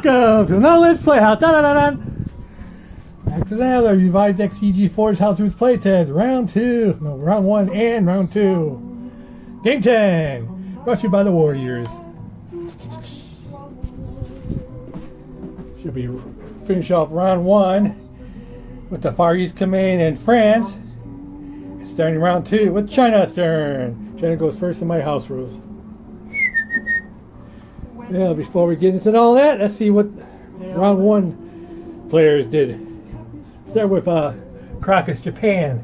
Welcome to NOLIMIT'S Playhouse. Back to another revised EX-E-G40's House Roots Playtest. Round 1 and round 2. Game 10. Brought to you by the Warriors. Should be finish off round 1 with the Far East Command and France. Starting round 2 with China's turn. China goes first in my house rules. Yeah, before we get into all that, let's see what round 1 players did. Start with CROCKETT, Japan.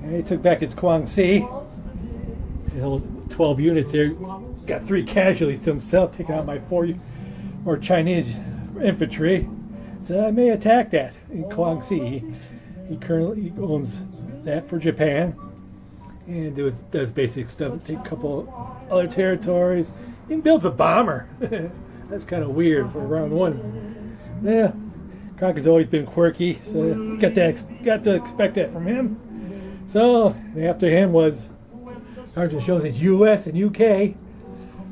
And he took back his Guangxi. He held 12 units there. Got 3 casualties to himself, taking out my 4 more Chinese infantry. So I may attack that in Guangxi. He currently owns that for Japan. And does basic stuff. Take a couple other territories. He builds a bomber. That's kind of weird for round 1. Yeah, Crockett's always been quirky, so got to expect that from him. So after him was Sergeant shows it's U.S. and U.K.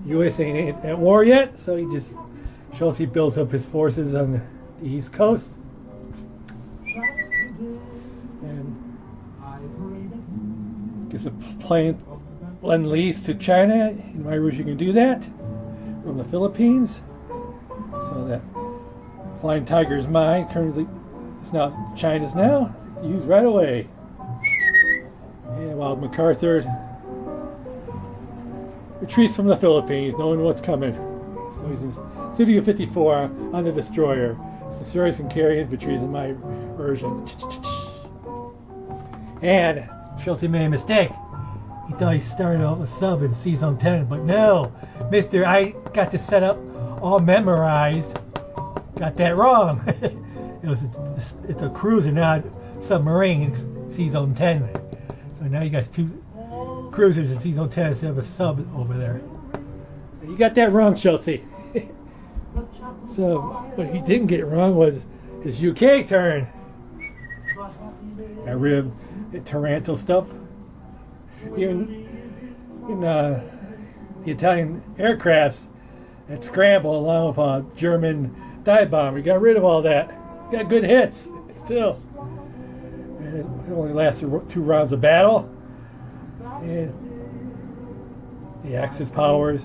U.S. ain't at war yet, so he just shows he builds up his forces on the East Coast. And gets a plane lend-lease to China. In my rules you can do that from the Philippines. So that Flying Tiger is mine. Currently it's not China's now. Used right away. And while MacArthur retreats from the Philippines, knowing what's coming. So he's in Studio 54 on the destroyer. Destroyers can carry infantry in my version. And Schultzie made a mistake. He thought he started off a sub in Season 10, but no, Mister, I got the setup all memorized. Got that wrong. It's a cruiser, not a submarine in Season 10. So now you got 2 cruisers in Season 10 instead of a sub over there. You got that wrong, Schultzie. So what he didn't get wrong was his UK turn. Got rid of the Taranto stuff. Even in the Italian aircrafts that scramble along with German dive bomber, got rid of all that. Got good hits too. And it only lasted 2 rounds of battle. And the Axis powers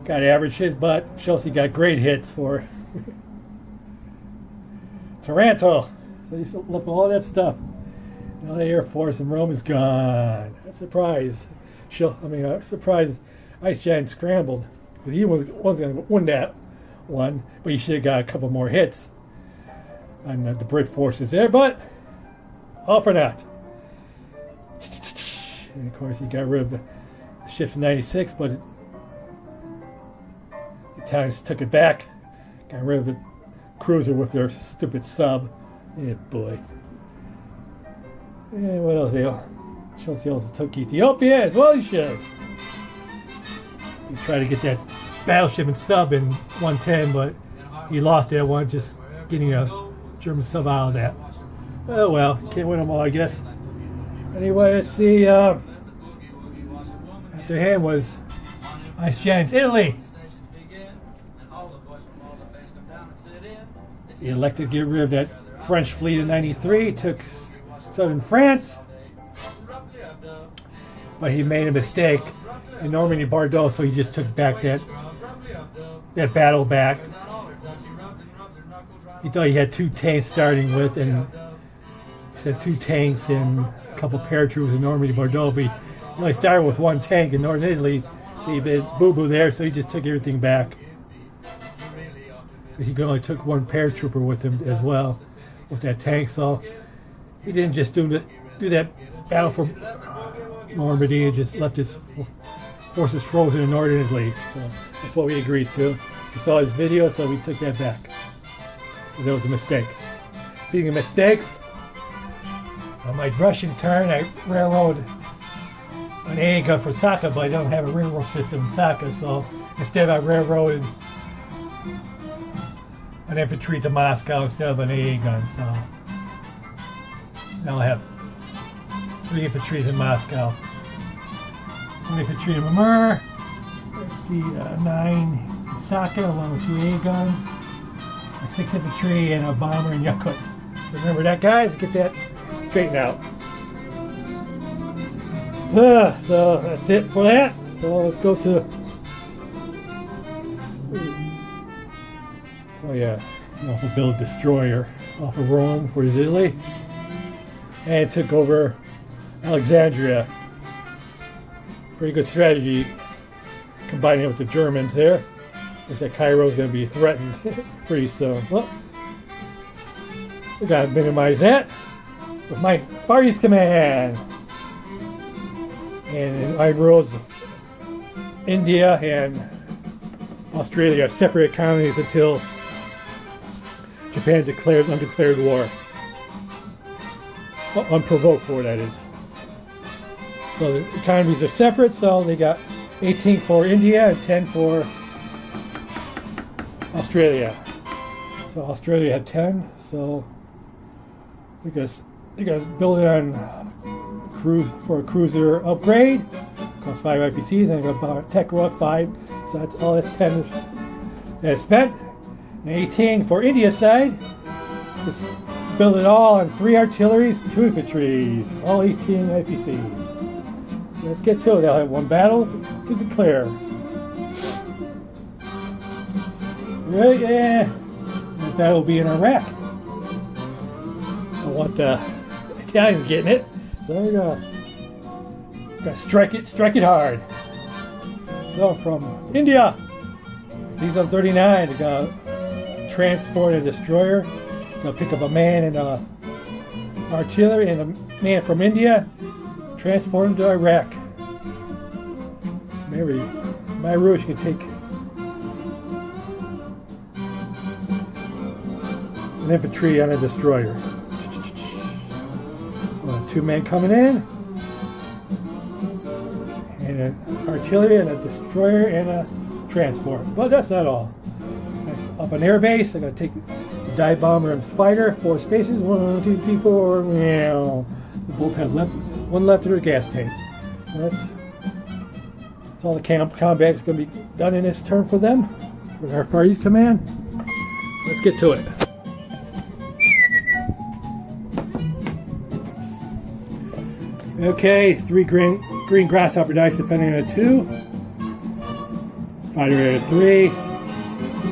got average hits, but Schultzie got great hits for Taranto. So he's looking at all that stuff. Now the Air Force in Rome is gone. I'm surprised. Surprised ICEGIANT scrambled. Because he wasn't going to win that one, but he should have got a couple more hits on the Brit forces there, but all for naught. And of course he got rid of the ships in 96, but the Italians took it back. Got rid of the cruiser with their stupid sub. Yeah, boy. And what else? Schultzie also took Ethiopia as well. He should. He tried to get that battleship and sub in 110, but he lost that one, just getting a German sub out of that. Oh well, can't win them all, I guess. Anyway, let's see. After him was ICEGIANT's Italy. He elected to get rid of that French fleet in '93. Took southern France, but he made a mistake in Normandy, Bordeaux, so he just took back that battle back. He thought he had 2 tanks starting with, and he said 2 tanks and a couple paratroopers in Normandy, Bordeaux, but he only started with 1 tank in northern Italy, so he did boo-boo there, so he just took everything back. Because he only took 1 paratrooper with him as well, with that tank, so he didn't just do that battle for Normandy and just left his forces frozen in northern Italy. So that's what we agreed to. We saw his video, so we took that back. That was a mistake. Speaking of mistakes, on my Russian turn, I railroad an AA gun for Saka, but I don't have a railroad system in Saka, so instead I railroaded an infantry to Moscow instead of an AA gun. So now I have 3 infantry in Moscow. 1 infantry in Mamur. Let's see, 9, socket along with 2 A guns, a 6 infantry, and a bomber and Yakut. So remember that, guys? Get that straightened out. So that's it for that. So let's go to... Oh yeah, you also build a destroyer off of Rome for Italy. And took over Alexandria. Pretty good strategy, combining it with the Germans there. Looks like Cairo's going to be threatened pretty soon. Well, we got to minimize that with my Far East Command. And I rose India and Australia are separate economies until Japan declares undeclared war. Well, unprovoked war, that is. So the economies are separate, so they got 18 for India and 10 for Australia. So Australia had 10, so you guys build it on for a cruiser upgrade. Costs 5 IPCs, and I got tech row 5, so that's all that 10 that is spent. And 18 for India side. Just build it all on 3 artilleries, 2 infantry, all 18 IPCs. Let's get to it. They'll have 1 battle to declare. Right, yeah. That battle will be in Iraq. I want the Italians getting it. So there we go. Gotta strike it hard. So from India, these on 39, they're gonna transport a destroyer. Gonna pick up a man and artillery and a man from India. Transport him to Iraq. Maybe my Rouge can take an infantry on a destroyer. So 2 men coming in, and an artillery and a destroyer and a transport. But that's not all. Off an air base, I'm gonna take the dive bomber and fighter. 4 spaces. 1, 2, 3, 4. Meow. They both have one left in their gas tank. That's all the combat is going to be done in this turn for them. With our Far East Command. Let's get to it. Okay, 3 green grasshopper dice defending at a 2. Fighter at a 3.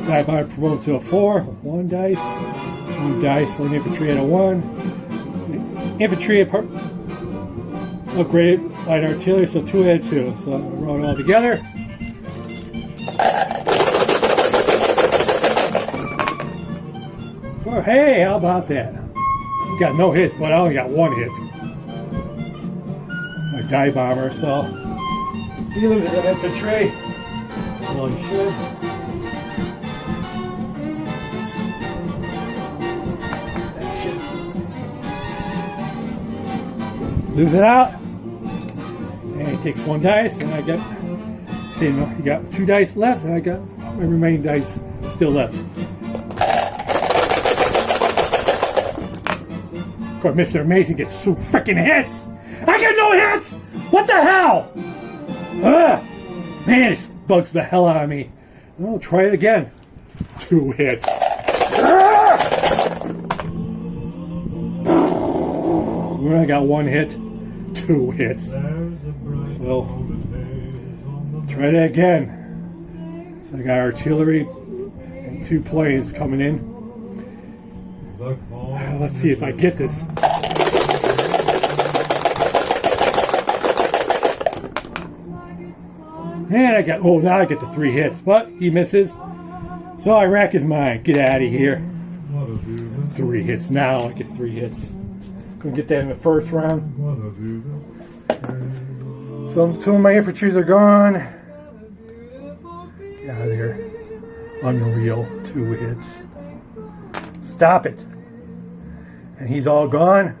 Dive bomber promoted to a 4. 1 dice. 1 dice for an infantry at a 1. Infantry upgraded light artillery, so 2 at 2. So I'll roll it all together. Oh, hey, how about that? You got no hits, but I only got 1 hit. My dive bomber, so he loses an infantry. Well, he should. Lose it out, and he takes 1 dice, and I got, see, no, he got 2 dice left, and I got my remaining dice still left. Of course, Mr. Amazing gets 2 freaking hits. I got no hits. What the hell? Ugh. Man, this bugs the hell out of me. I'll try it again. 2 hits. When I got 1 hit, 2 hits. So try that again. So I got artillery and 2 planes coming in. Let's see if I get this. And I got, oh, now I get the 3 hits, but he misses. So Iraq is mine. Get out of here. 3 hits now. I get 3 hits. Couldn't get that in the first round. So 2 of my infantries are gone. Get out of there. Unreal. 2 hits. Stop it. And he's all gone.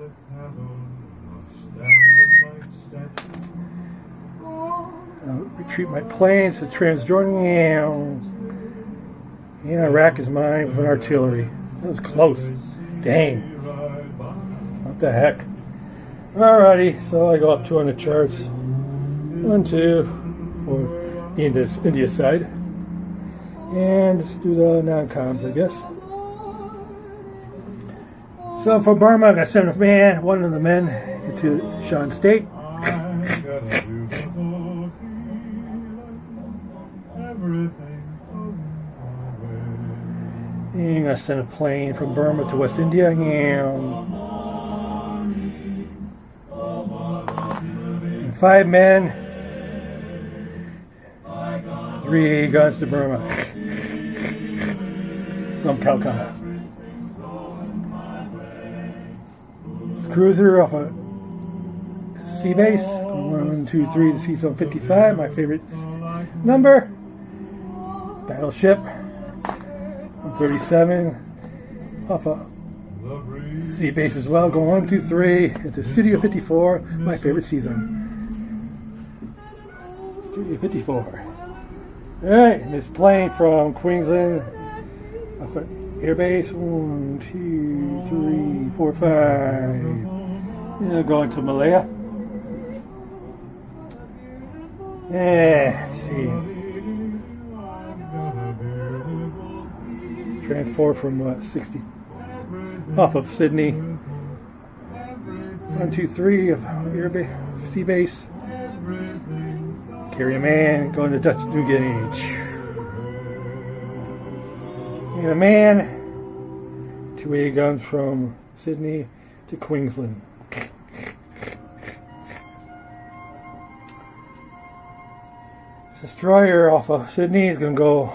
Retreat my planes to Transjordan. And Iraq is mine with an artillery. That was close. Dang. What the heck? Alrighty, so I go up 2 on the charts. 1, 2 for India side. And let's do the non-coms, I guess. So for Burma, I got 7th man, one of the men into Shan State. And I'm going to send a plane from Burma to West India. And 5 men, 3 guns to Burma from Calcutta. This cruiser off a sea base, 1, 2, 3 to sea zone 55, my favorite number. Battleship. 37 off a sea base as well, going 1, 2, 3 into Studio 54, my favorite season. Studio 54. Alright, and it's playing from Queensland off an airbase. 1, 2, 3, 4, 5. And going to Malaya. Yeah, let's see. Transport from 60 off of Sydney. 1, 2, 3 of airbase, sea base. Carry a man going to Dutch New Guinea. And a man, 2 A guns from Sydney to Queensland. This destroyer off of Sydney is going to go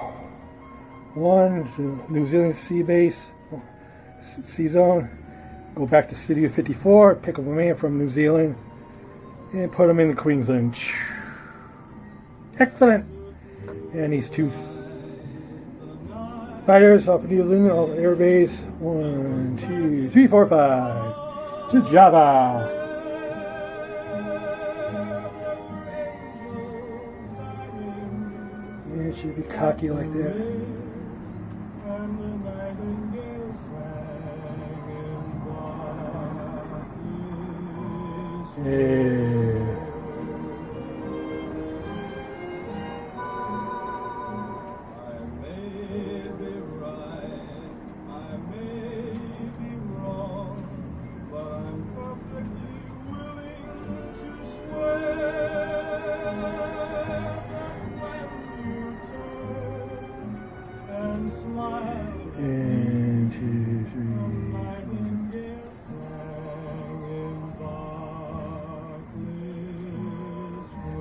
1 to New Zealand sea base, sea zone, go back to Studio 54, pick up a man from New Zealand, and put him in Queensland. Excellent! And these 2 fighters off of New Zealand, off air base, 1, 2, 3, 4, 5, to Java. Yeah, it should be cocky like that. Yeah. And 2, 3, 4.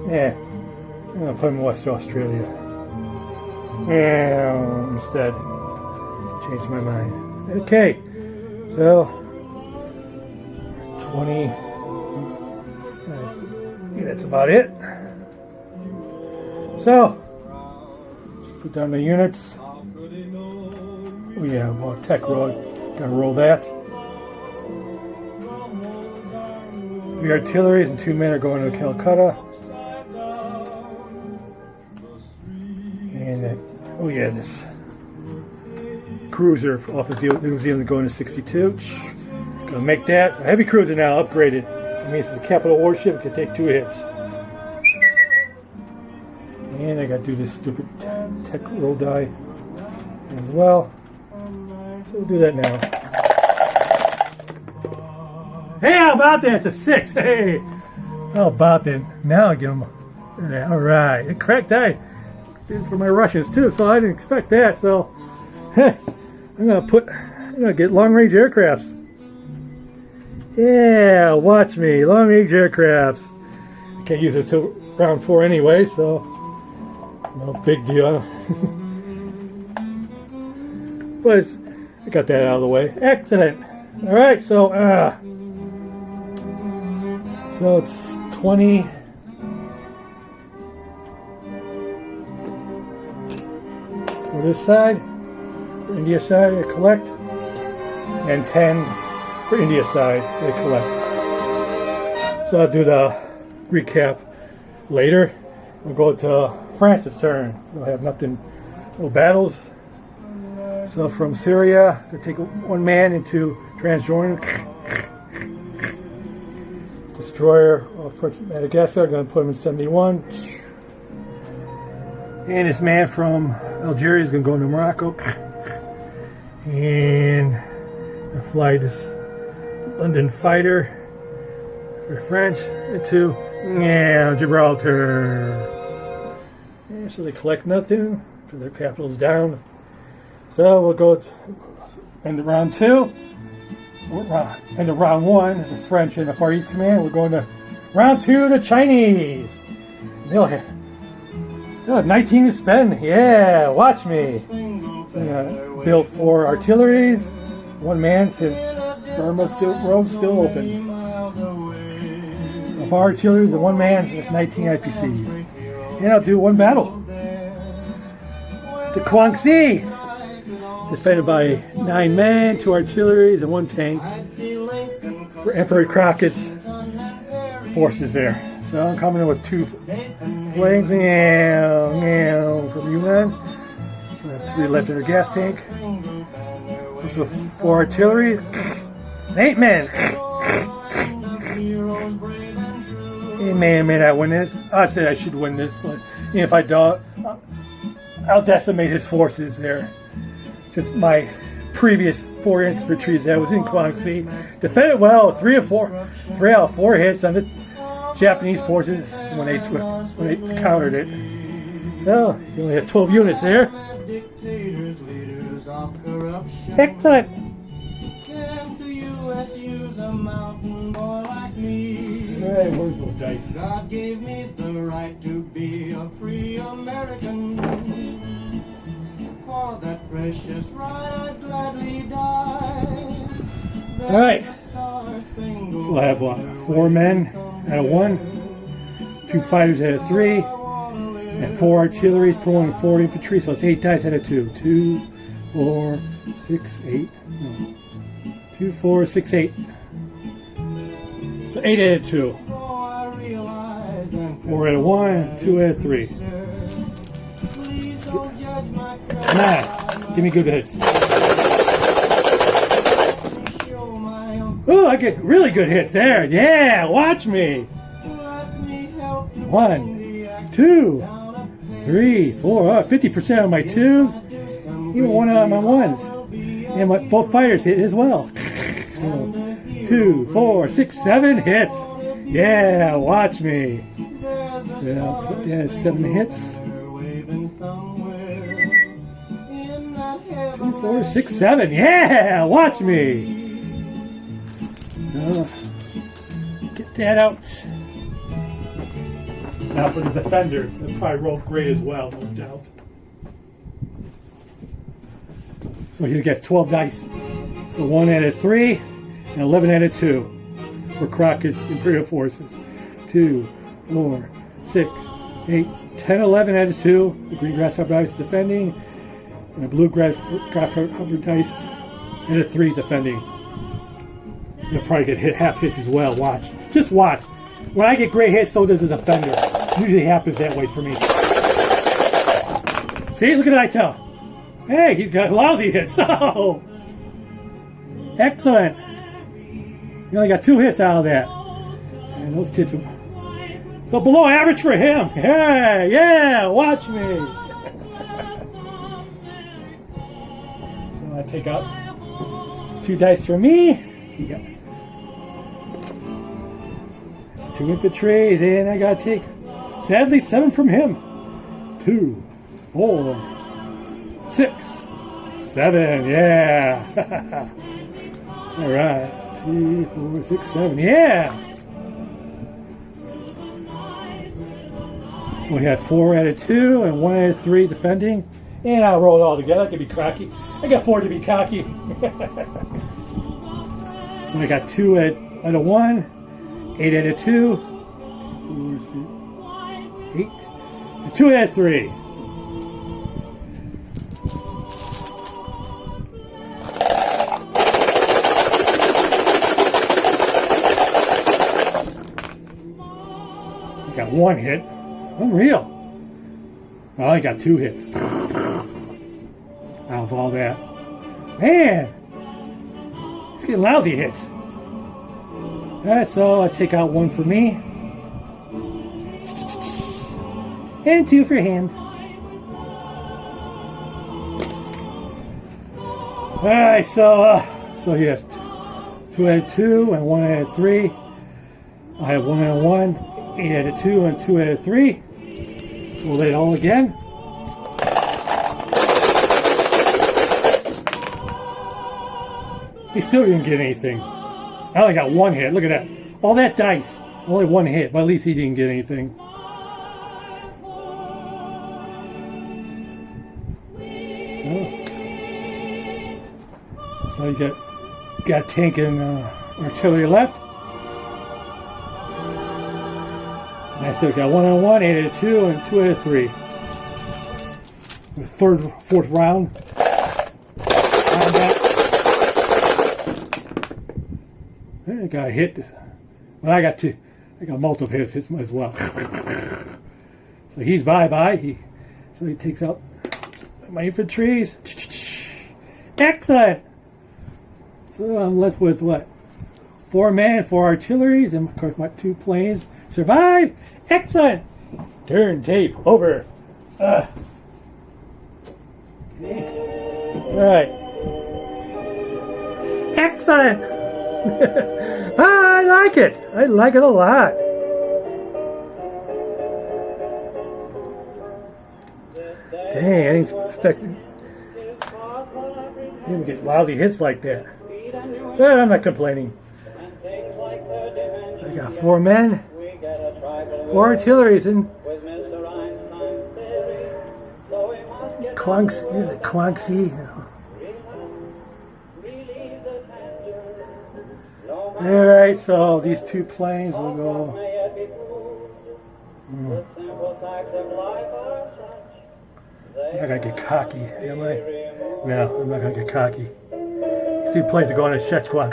Yeah, I'm gonna put him in West Australia. Yeah, instead, changed my mind. Okay, so 20. Yeah, that's about it. So, just put down the units. Oh yeah, well, tech roll. Gotta roll that. 3 artilleries and 2 men are going to Calcutta. And oh yeah, this cruiser off of New Zealand going to 62. Gonna make that a heavy cruiser now, upgraded. That means it's a capital warship. It can take 2 hits. And I gotta do this stupid tech roll die as well. So we'll do that now. Hey, how about that? It's a 6. Hey, how about that? Now I get them. All right, it cracked die for my Russians too, so I didn't expect that. So I'm gonna get long-range aircrafts. Yeah, watch me, long-range aircrafts. Can't use it till round 4 anyway, so no big deal. But I got that out of the way. Excellent. All right, so it's 20. For this side, for India side, I collect, and 10 for India side, they collect. So I'll do the recap later. We'll go to France's turn. We'll have nothing, no battles. So from Syria, they take 1 man into Transjordan. Destroyer off French Madagascar, going to put him in 71. And this man from Algeria is going to go into Morocco. And the flight is London Fighter for French to Gibraltar. And so they collect nothing because their capital's down. So we'll go into round 2. Into round 1, the French and the Far East Command. We're going to round 2, the Chinese. They'll have 19 to spend. Yeah, watch me. Built 4 artilleries. 1 man since Burma's road's still open. So 4 artilleries and 1 man. That's 19 IPCs. And I'll do 1 battle. The Guangxi, defended by 9 men, 2 artilleries, and 1 tank. For Emperor Crockett's forces there. So I'm coming in with 2 flames from Yunnan. So I have 3 left in the gas tank. This is 4 artillery. 8 men. Hey, may I win this? I'd say I should win this, but if I don't, I'll decimate his forces there. Since my previous 4 infantries that was in Guangxi defended well, 3 out of 4 hits on the Japanese forces when they countered it. So you only have 12 units there. Excellent. Alright, where's those dice? God gave me the right to be a free American. For that precious right I'd gladly die. Alright. So I have 4 men out of 1, 2 fighters out of 3, and 4 artilleries per 1 and 4 infantry, so it's 8 dice out of 2. 2, 4, 6, 8. No. 2, 4, 6, 8. So 8 out of 2. 4 out of 1, 2 out of 3. Come on, give me good hits. Oh, I get really good hits there. Yeah, watch me. 1, 2, 3, 4. 50% on my 2s. Even 1 on my 1s. And both fighters hit as well. So 2, 4, 6, 7 hits. Yeah, watch me. So I'll put that as 7 hits. 2, 4, 6, 7. Yeah, watch me. So get that out. Now for the defenders, they'll probably roll great as well, no doubt. So he gets 12 dice. So 1 out of 3 and 11 out of 2 for Crockett's Imperial Forces. 2, 4, 6, 8, 10, 11 out of 2. The green grasshopper dice defending. And the blue grasshopper dice out of 3 defending. You'll probably get hit half hits as well. Watch. Just watch. When I get great hits, so does the defender. Usually happens that way for me. See? Look at that tell. Hey, you got lousy hits. Oh! Excellent. You only got 2 hits out of that. And those hits are so below average for him. Yeah, yeah, watch me. So I take out 2 dice for me. You got 2 infantry, and I gotta take, sadly, 7 from him. 2, 4, 6, 7, yeah. All right, 2, 4, 6, 7, yeah. So we have 4 out of 2 and 1 out of 3 defending, and I'll roll it all together. I can be cocky. I got 4 to be cocky. So I got 2 out of 1, 8 out of 2, 4, 6, 8, and 2 out of 3. I got 1 hit. Unreal. Well, I got 2 hits. Out of all that. Man! It's getting lousy hits. Alright, so I take out 1 for me. And 2 for him. Alright, so he has 2 out of 2 and 1 out of 3. I have 1 out of 1, 8 out of 2, and 2 out of 3. We'll lay it all again. He still didn't get anything. I only got 1 hit. Look at that. All that dice. Only 1 hit, but at least he didn't get anything. So you got tank and artillery left. And I still got 1 out of 1, 8 out of 2, and 2 out of 3. The fourth round. I got hit. But I got 2. I got multiple hits as well. So he's bye-bye. So he takes out my infantries. Excellent! So I'm left with what? 4 men, 4 artilleries, and of course my 2 planes survive. Excellent! Turn tape over. Alright. Excellent! I like it. I like it a lot. Dang, I didn't expect you didn't get lousy hits like that. But I'm not complaining. I got 4 men, 4 artilleries, and Quanxi. Alright, so these 2 planes will go. I'm not gonna get cocky, am I? No, I'm not gonna get cocky. These 2 planes are going to Szechuan.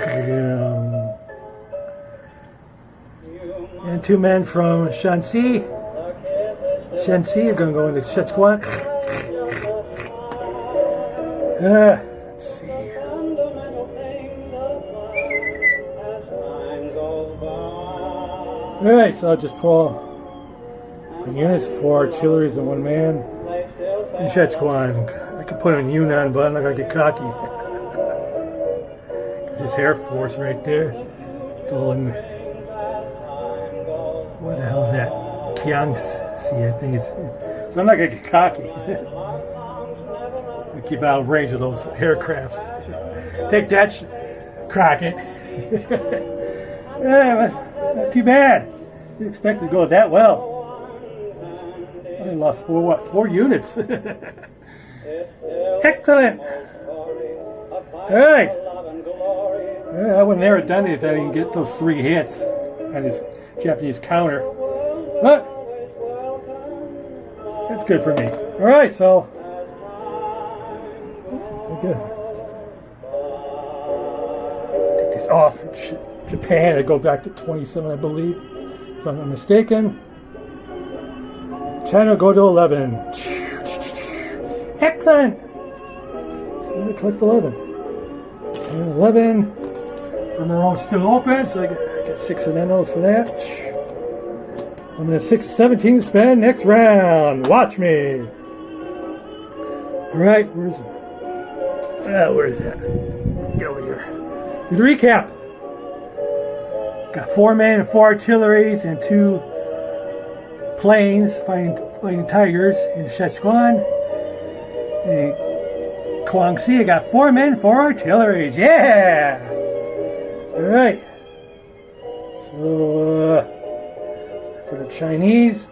And 2 men from Shanxi. Shanxi are gonna go into Szechuan. Let's see. Alright, so I'll just pull the units, 4 artilleries and 1 man. In Szechuan. I could put in Yunnan, but I'm not going to get cocky. This Air Force right there. It's all in. What the hell is that? Pyeongsi, I think it's. So I'm not going to get cocky. I keep out of range of those aircrafts. Take that, Crockett. Yeah, not too bad. Didn't expect it to go that well. I lost 4 units. Excellent. Alright. I would have never done it if I didn't get those 3 hits on his Japanese counter. But that's good for me. Alright, so good. Take this off. Japan, I go back to 27, I believe, if I'm not mistaken. China go to 11. Excellent! I'm going to collect 11. And 11. Romero's still open, so I get 6 Anenos for that. I'm going to 17 spend next round. Watch me. Alright, where is that? Get over here. Do the recap. Got 4 men and 4 artilleries and 2 planes fighting tigers in Szechuan. And Quanxi, I got 4 men, 4 artilleries. Yeah! Alright. So, for the Chinese,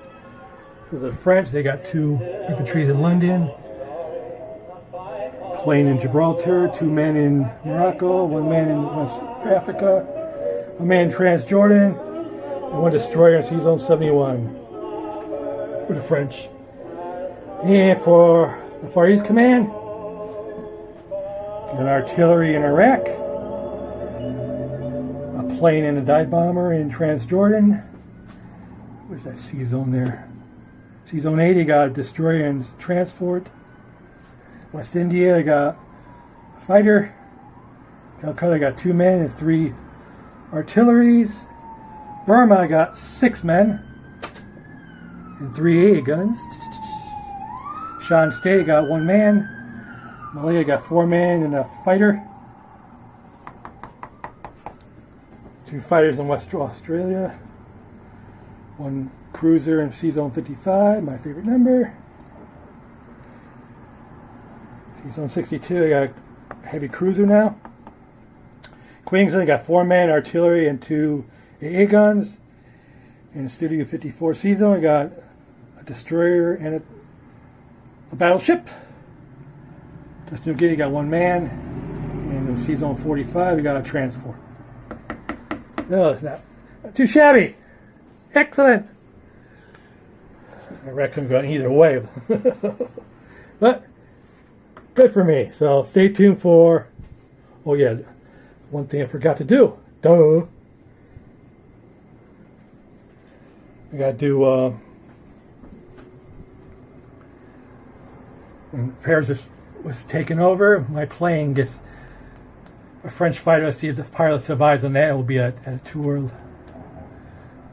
for the French, they got 2 infantry in London, plane in Gibraltar, 2 men in Morocco, 1 man in West Africa, 1 man in Transjordan, and 1 destroyer in Sea Zone 71. For the French. And for the Far East Command, an artillery in Iraq, a plane and a dive bomber in Transjordan. Where's that Sea Zone there? Sea Zone 80 got a destroyer and transport. West India, I got a fighter. Calcutta, I got 2 men and 3 artilleries. Burma, I got 6 men and 3 AA guns. Shan State got 1 man. Malaya got 4-man and a fighter. 2 fighters in West Australia. 1 cruiser in C-Zone 55, my favorite number. C-Zone 62, I got a heavy cruiser now. Queensland got 4-man artillery and 2 AA guns. In Studio 54 C-Zone, I got a destroyer and a battleship. Just New Guinea got 1 man. And in C-Zone 45, we got a transport. No, it's not too shabby. Excellent. I reckon going either way. But good for me. So stay tuned for, oh yeah, one thing I forgot to do. Duh. I got to do, when Paris was taken over, my plane gets a French fighter. Let's see if the pilot survives on that. It will be a 2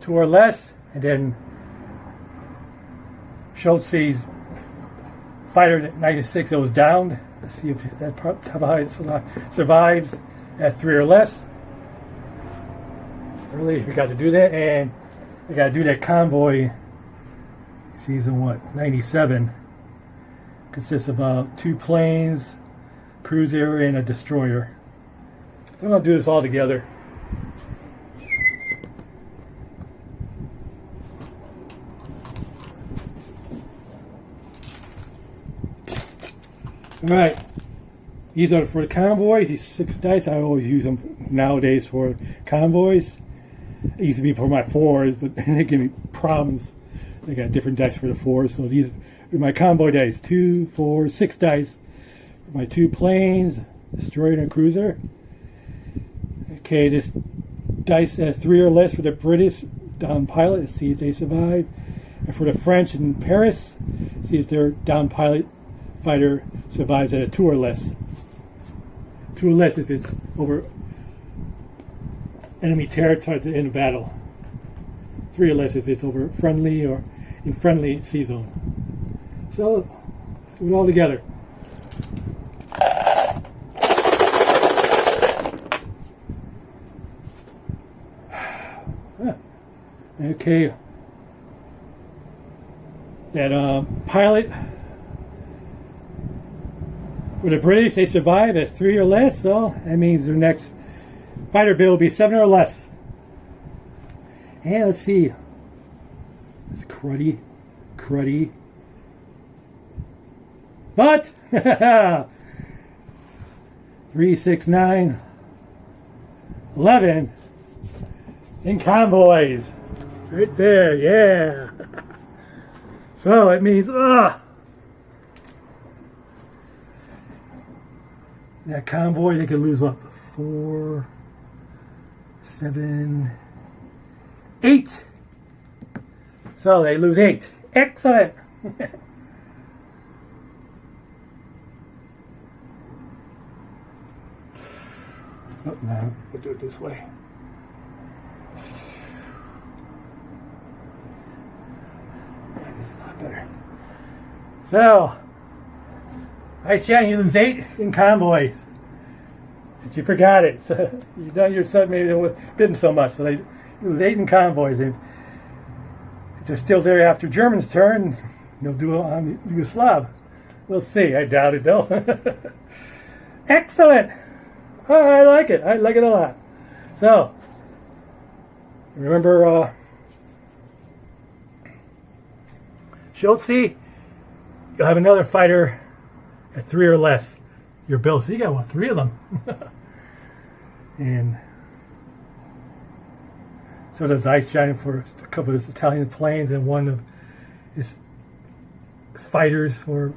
or less. And then SHULTZIE's fighter 96 that was downed. Let's see if that survives at 3 or less. Earlier, forgot to do that. And I got to do that convoy. Season 97. Consists of 2 planes, cruiser, and a destroyer. So I'm going to do this all together. Alright, these are for the convoys. These 6 dice, I always use them nowadays for convoys. It used to be for my 4s, but they give me problems. They got different dice for the 4s, so these are my convoy dice. 2, 4, 6 dice for my 2 planes, destroyer and cruiser. Okay, this dice at 3 or less for the British down pilot. Let's see if they survive. And for the French in Paris, see if their down pilot fighter survives at a 2 or less. 2 or less if it's over enemy territory in a battle. 3 or less if it's over friendly or in friendly sea zone. So, do it all together. Okay. That pilot with the British, they survive at 3 or less, so that means their next fighter bill will be 7 or less. And let's see. It's cruddy. But 3, 6, 9, 11 in convoys. Right there, yeah. So it means, that convoy, they could lose up 4, 7, 8. So they lose 8. Excellent. Oh, no, we'll do it this way. This is a lot better. So, ICEGIANT, you lose 8 in convoys. But you forgot it. So you've done yourself maybe bitten so much. So they lose 8 in convoys. If they're still there after Germans' turn, they'll do it on Yugoslav. We'll see. I doubt it though. Excellent. Oh, I like it. I like it a lot. So, remember SHULTZIE, you'll have another fighter at 3 or less. Your bill. So you got 3 of them. And so does ICEGIANT for a couple of his Italian planes and one of his fighters for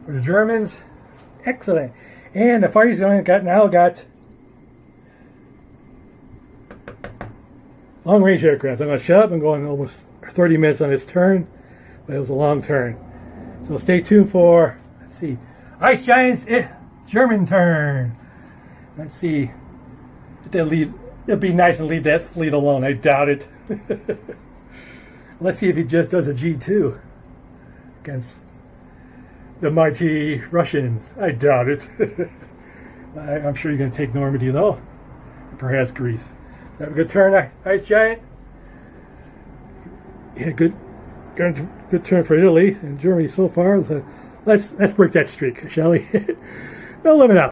the Germans. Excellent. And the Far East now got long-range aircraft. I'm going to shut up and go on almost 30 minutes on this turn, but it was a long turn. So stay tuned for, let's see, ICEGIANT's German turn. Let's see if they'll leave. It'd be nice to leave that fleet alone. I doubt it. Let's see if he just does a G2 against the mighty Russians. I doubt it. I'm sure you're going to take Normandy, though. Perhaps Greece. Have a good turn, Ice Giant. Yeah, good turn for Italy and Germany so far. So let's break that streak, shall we? No limit out.